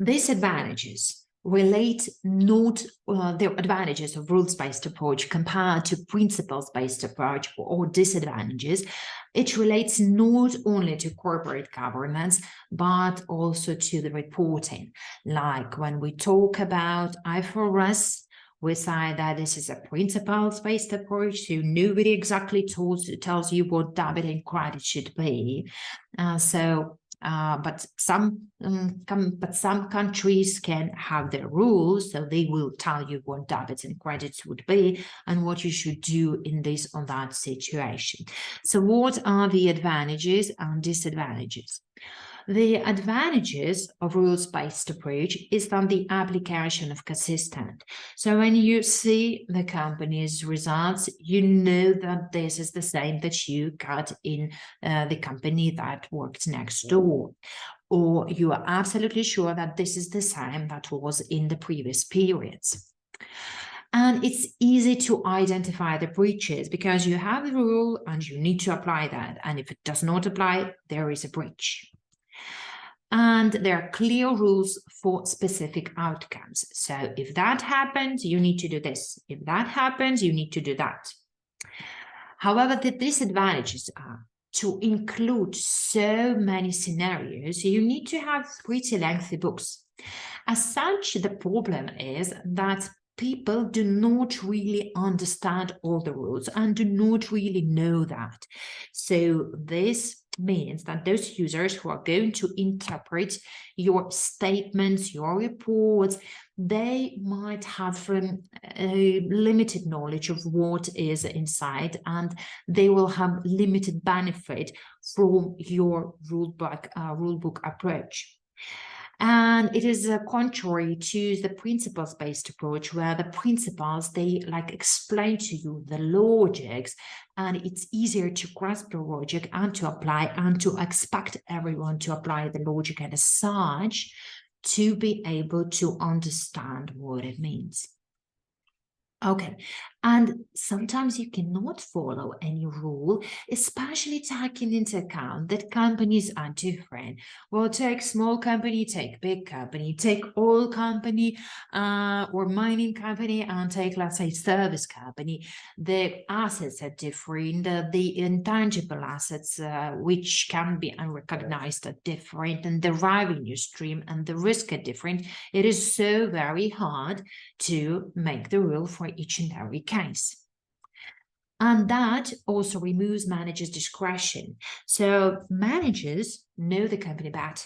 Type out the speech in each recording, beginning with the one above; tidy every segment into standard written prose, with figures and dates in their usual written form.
Disadvantages relate not the advantages of rules-based approach compared to principles-based approach, or disadvantages. It relates not only to corporate governance, but also to the reporting. Like when we talk about IFRS, we say that this is a principles-based approach, so nobody exactly tells you what debit and credit should be. But some countries can have their rules, so they will tell you what debits and credits would be and what you should do in this or that situation. So what are the advantages and disadvantages? The advantages of rules-based approach is that the application of consistent. So when you see the company's results, you know that this is the same that you got in the company that worked next door. Or you are absolutely sure that this is the same that was in the previous periods. And it's easy to identify the breaches because you have the rule and you need to apply that. And if it does not apply, there is a breach. And there are clear rules for specific outcomes. So if that happens, you need to do this. If that happens, you need to do that. However, the disadvantages are to include so many scenarios, you need to have pretty lengthy books. As such, the problem is that people do not really understand all the rules and do not really know that. So this means that those users who are going to interpret your statements, your reports, they might have a limited knowledge of what is inside, and they will have limited benefit from your rulebook approach. And it is contrary to the principles-based approach, where the principles, they explain to you the logics, and it's easier to grasp the logic and to apply and to expect everyone to apply the logic, and as such, to be able to understand what it means. Okay, and sometimes you cannot follow any rule, especially taking into account that companies are different. Well, take small company, take big company, take oil company or mining company, and take, let's say, service company. The assets are different, the intangible assets which can be unrecognized are different, and the revenue stream and the risk are different. It is so very hard to make the rule for each and every case. And that also removes managers' discretion. So managers know the company better,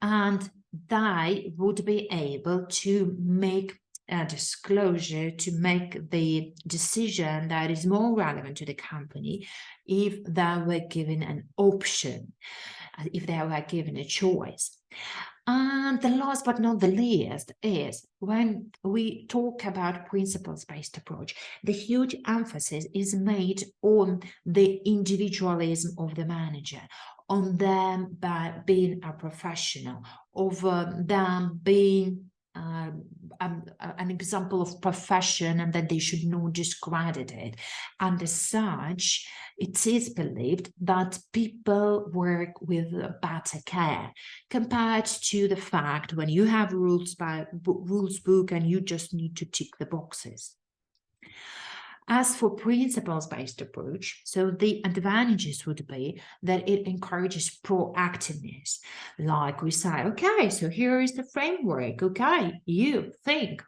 and they would be able to make a disclosure, to make the decision that is more relevant to the company if they were given an option, if they were given a choice. And the last but not the least is when we talk about principles-based approach, the huge emphasis is made on the individualism of the manager, on them being a professional, of them being an example of profession, and that they should not discredit it. And as such, it is believed that people work with better care compared to the fact when you have rules book and you just need to tick the boxes. As for principles-based approach, so the advantages would be that it encourages proactiveness. Like we say, okay, so here is the framework. Okay, you think.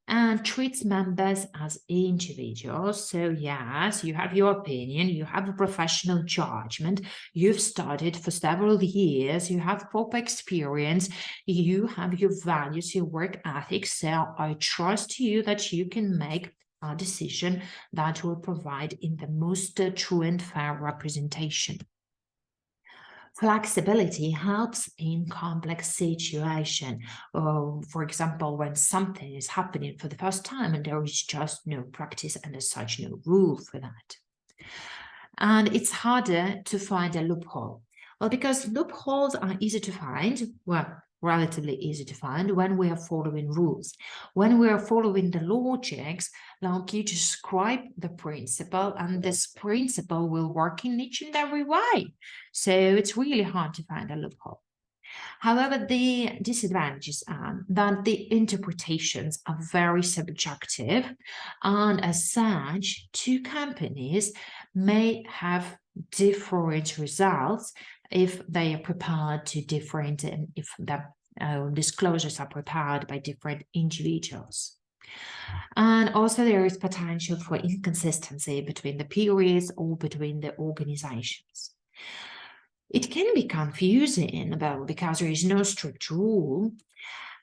And treats members as individuals. So yes, you have your opinion, you have a professional judgment, you've studied for several years, you have proper experience, you have your values, your work ethics. So I trust you that you can make a decision that will provide in the most true and fair representation. Flexibility helps in complex situations. For example, when something is happening for the first time and there is just no practice and as such no rule for that. And it's harder to find a loophole. Well, because loopholes are easy to find, well, relatively easy to find when we are following rules. When we are following the logics, like you describe the principle, and this principle will work in each and every way. So it's really hard to find a loophole. However, the disadvantages are that the interpretations are very subjective, and as such, two companies may have different results if they are prepared to different, and if the disclosures are prepared by different individuals. And also there is potential for inconsistency between the periods or between the organizations. It can be confusing, though, because there is no strict rule.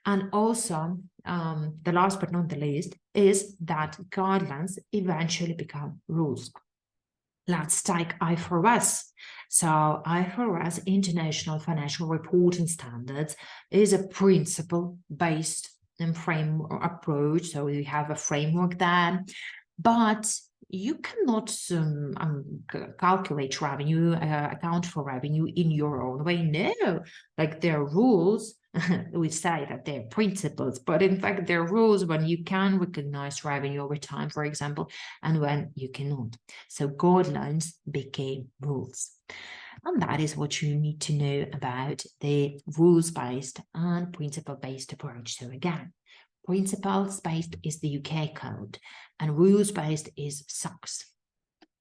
And also, the last but not the least, is that guidelines eventually become rules. Let's take IFRS. So IFRS, International Financial Reporting Standards, is a principle-based and framework approach. So we have a framework there, but you cannot calculate revenue, account for revenue in your own way. No, like there are rules. We say that they're principles, but in fact, there are rules when you can recognize revenue over time, for example, and when you cannot. So guidelines became rules. And that is what you need to know about the rules-based and principle-based approach. So again, principles-based is the UK code, and rules-based is SOX.